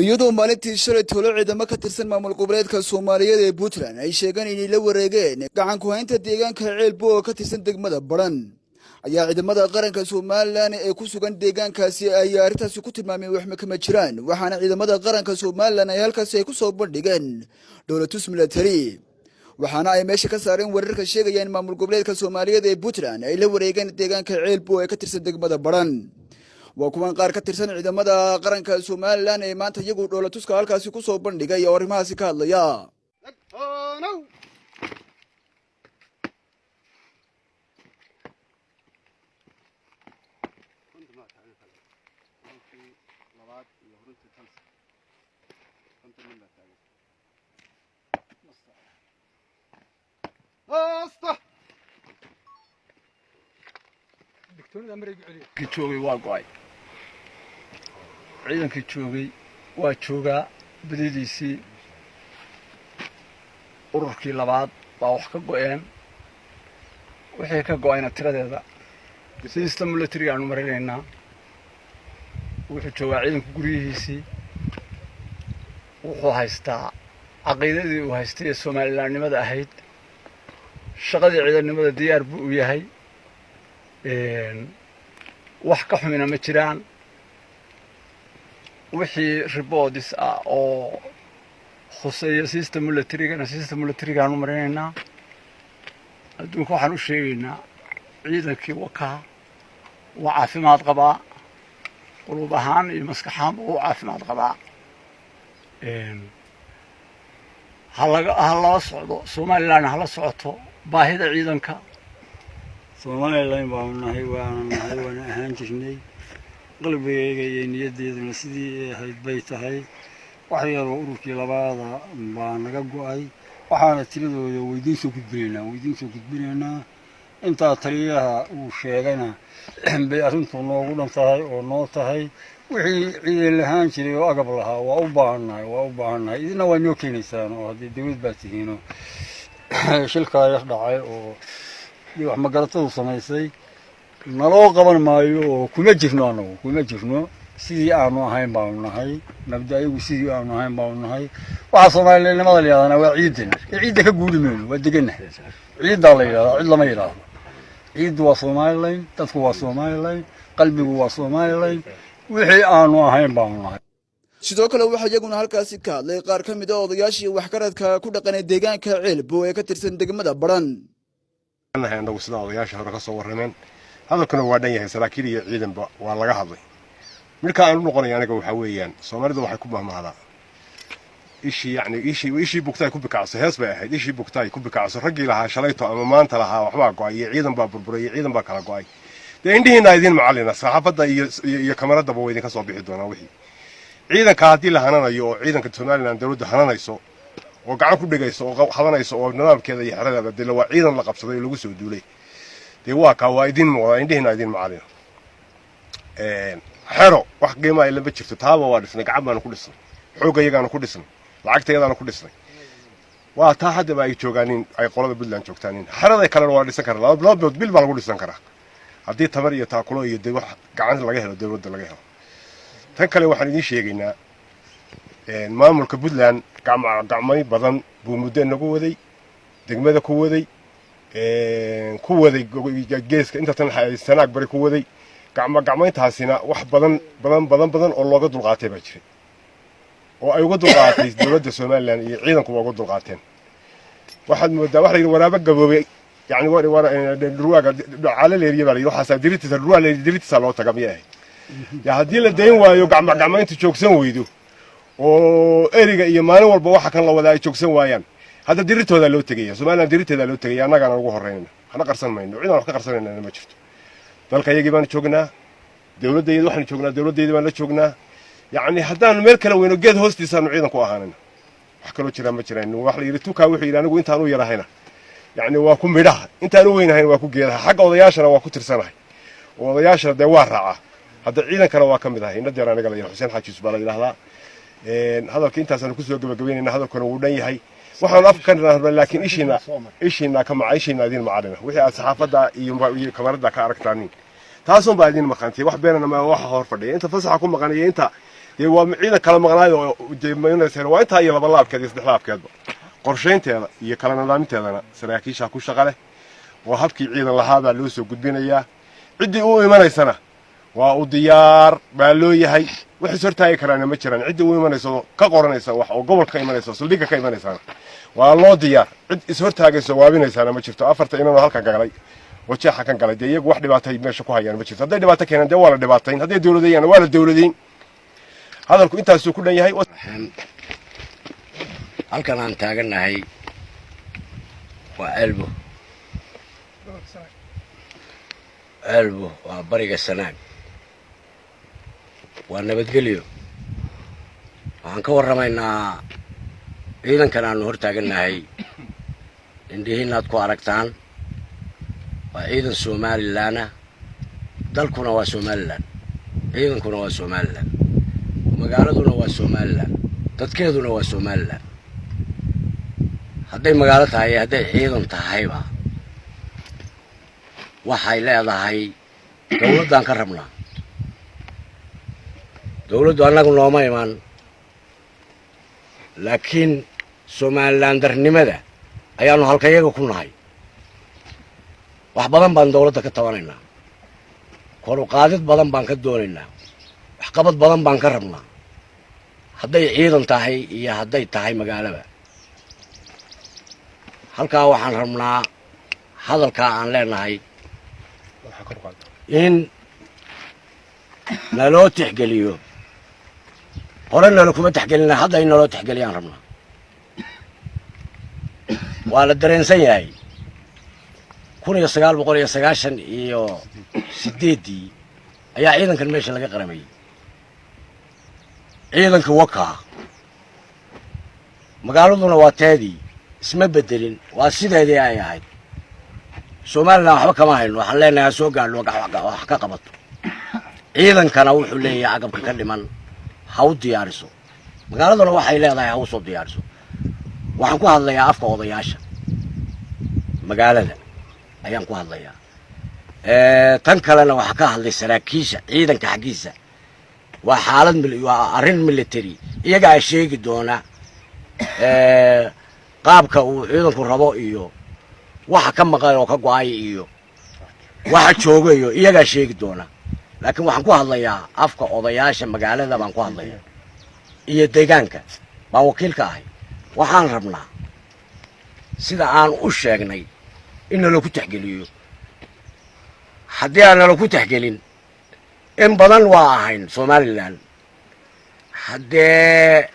iyadoo maalintii shalay tolo ciidamo ka tirsan maamul goboleedka Soomaaliyeed ee Puntland ay sheegeen inay la wareegeen gacan ku haynta deegaanka Ceelbo oo ka tirsan degmada Baran ayaa ciidamada qaranka Soomaaliland ee ku sugan deegaankaasi ay arrintaasi ku tilmaameen wax ma kama jiraan waxaana ciidamada qaranka Soomaaliland ay halkaas ay ku soo bandhigeen dowladus military waxaana ay meesha ka saareen wararka sheegayaan maamul goboleedka Soomaaliyeed ee Puntland ay la wareegeen deegaanka Ceelbo ee ka tirsan degmada Baran وكمان قار كترسن عندما قرن كسومالان ما أنت يقول ولا تسكال كاسي كوسو بندقة يا ورمها سكال يا كتشوي واقعي عيدن كتشوي واتشوغا بديديسي ururkii labaad baa wax ka go'een wixii ka go'ayna tiradeeda system military aanu marinaynaa wuxuu joogaa ciidanka guriyihiisii wuxuu haystaa caqiidadii uu haystay ee Soomaalilandnimada ahayd shaqadii ciidannimada diyaar buu u yahay wax ka xumina ma jiraan wixii reports ah oo khuseeya system military aanu marinaynaa adduunka waxaan u sheegaynaa ciidankii wakaa waa caafimaad qabaa qulub ahaan iyo maskax ahaanba wuu caafimaad qabaa ha lala socdo Somaliland hala socoto baahida ciidanka Somaliland baanu nahay waana ahaan jirnay qalbigayga iyo niyadeeduna sidii ahayd bay tahay wax yar oo ururkii labaada baa naga go'ay waxaana tiradooda weydiin soo gudbinaynaa inta taliyaha uu sheegayna bay arrintu noogu dhan tahay oo noo tahay wixii ciidan lahaan jiray oo agab lahaa waa u baahannahay idina waa noo keenaysaan oo haddii dawlad baa tihiino shilkaa yar dhacay oo wax magaratadu samaysay naloo qaban maayo oo kuma jirno sidii aanu ahayn baanu nahay mabda'aygu sidii aanu ahayn baanu nahay waxa Soomaaliyeednimada la yiraahdaa waa ciidan ka guulimayno waa deganahay ciidan la yiraahdaa cid lama yiraahdo ciidu waa Soomaaliland dadku waa Soomaaliland qalbigu waa Soomaaliland wixii aanu ahayn baanu nahay sidoo kale waxa iyaguna halkaasi ka hadlay qaar ka mid ah odayaashii wax karadka ku dhaqanay deegaanka Ceelbo ee ka tirsan degmada Baran anagu sida odayaasha hore ka soo warrameen hadalkuna waa dhan yahay saraakiil iyo ciidanba waa laga hadlay marka aan u noqonay aniga waxa weeyaan Soomaalidu waxay ku mahmahdaa ishii bugtay ku bikacso hees bay ahayd ishii bugtay ku bikacso ragii lahaa shalayto ama maanta lahaa waxba go'ay ciidan baa burburay ciidan baa kala go'ay indhihiina idin macallina saxaafadda iyo kamarada baa idin ka soo bixi doona wixii ciidanka hadii la hananayo oo ciidanka Soomaaliland dawladda hananayso oo gacan ku dhigayso oo qabanayso oo nidaamkeeda iyo xiradeeda dil waa ciidan la qabsaday lagu soo duulay waa ka waa idin muuqda indhihiina idin macallina xero wax qiimo ay laba jirto taaba waa dhisnay gacan baan ku dhisnay xoogayagaana ku dhisnay lacagteedana ku dhisnay waa taa hadda ay joogaaniin ay qolada Puntland joogtaaniin xerada kale waa dhisan karaa laba bilood bil baa lagu dhisan karaa haddii tamar iyo taakulo iyo wax gacan laga helo dawladda laga helo tan kale waxaan idin sheegaynaa maamulka Puntland gacmay badan buu muddo nagu waday degmada ku waday geeska inta tan sanaag bari ku waday gacmayntaasina wax badan oo looga dulqaatay baa jiray oo ay uga dulqaatay dawladda Soomaaliland iyo ciidanku uga dulqaateen waxaad moodaa wax la yiraahdo waraaba gaboobay yani ruwaga caalaleeriya baa waxaas diritiisa loo tagamiyaa haddii la dayn waayo gacmaynta joogsan weydo oo eriga iyo maalin walba waxa kan la wada ay joogsan waayaan hadda diritooda loo tagayaa Soomaaliland diriteeda loo tagayaa annagana ugu horeeyna hana qarsan mayno ciidan wax ka qarsanayna ma jirto dalka yagii baan joognaa dawladdeedu waxaan joognaa dawladdeedu baan la joognaa yani haddaan meel kale weyno geed hoostiisaan ciidan ku ahaanayna wax kale ma jiraan wax la yiri tuka wuxuu yiri anigu intaan u yarahayna yani waa ku midhaha intaan u weynahay waa ku geedaha xagga odayaashana waa ku tirsanahay odayaashana de waa raaca hadda ciidankana waa ka mid ahay inta aniga la Xuseen Xaaji Yusuf la yiraahdaa hadalka intaasaan ku soo gabagabeynayna hadalkuna uu dhan yahay waxaan afkan laakiin ishiina ka macayshiina idin macalina wixii aad saxaafadda iyo kamarada ka aragtaan taasun baa idin maqantay wax beenana ma wax hor fadhiya inta fasaxa ku maqanay inta dee waa ciidan kala maqnaayo deemaynayseen waa intaa iyo laba laabkeed iyo saddex laabkeedba qorshaynteeda iyo kala nidaaminteedana saraakiisha ku shaqo leh oo habkii ciidan lahaabaa loo soo gudbinayaa ciddii u imanaysana waa u diyaar baa loo yahay wax is hortaagi karaana ma jiraan ciddii u imanayso ka qoranaysa wax oo gobolka ka imanayso saldhigga ka imanaysana waa loo diyaar cid is hortaagayso waabinaysaana ma jirto afarta inanoo halkan galay oo jeexa kan galay dee iyagu wax dhibaatay meesha ku hayaan ma jirto hadday dhibaato keenaan dee waa la dhibaatayn hadday dawladayaan waa la dawladayn hadalku intaasuu ku dhan yahay halkan aan taagannahay waa ceelbo waa bariga Sanaag waa nabadgelyo waxaan ka warramaynaa ciidankan aanu hor taagannahay indhihiinaad ku aragtaan waa ciidan Somaliland dalkuna waa Somaliland ciidankuna waa Somaliland magaaladuna waa Somaliland dadkeeduna waa Somaliland hadday magaalo tahay hadday ciidan tahayba waxay leedahay dawladdan ka rabnaa dawladdu annagu nooma iman laakiin Somalilandarnimada ayaanu halkayaga ku nahay wax badan baan dawladda ka tabanaynaa kor u qaadid badan baan ka doonaynaa waxqabad badan baan ka rabnaa hadday ciidan tahay iyo hadday tahay magaalaba halkaa waxaan rabnaa hadalkaa aan leenahay in naloo tixgeliyo hore nala kuma tixgelina hadda in naloo tixgeliyaan rabnaa waa la dareensan yahay 1998 ayaa ciidankan meesha laga qaramayay ciidanka wakaa magaaladuna waa teedii isma bedelin waa sideedii ay ahayd Somaliland waxba kama hayno waxaan leenahay soo gaadho wax ka qabato ciidankana wuxuu leeyahay agabka ka dhiman ha u diyaariso magaaladuna waxay leedahay ha u soo diyaariso waxaan ku hadlayaa afka odayaasha magaalada ayaan ku hadlayaa tan kalena waxa ka hadlay saraakiisha ciidanka xaqiisa waa xaalad waa arrin military iyaga ay sheegi doona qaabka uu ciidanku rabo iyo waxa ka maqan oo ka go'ay iyo waxa joogayo iyaga sheegi doona laakiin waxaan ku hadlayaa afka odayaasha magaalada baan ku hadlayaa iyo deegaanka baan wakiil ka ahay waxaan rabnaa sida aan u sheegnay in lagu tixgeliyo haddii aan lagu tixgelin in badan waa ahayn Somaliland haddee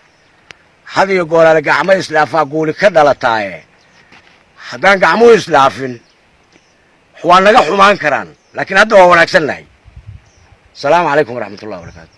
hadiyo goolaal gacmo islaafa guuli ka dhalataaye haddaan gacmuhu islaafin waa naga xumaan karaan laakiin hadda waa wanaagsannahay. Assalaamu calaykum waraxmatullaahi wabarakaatuh.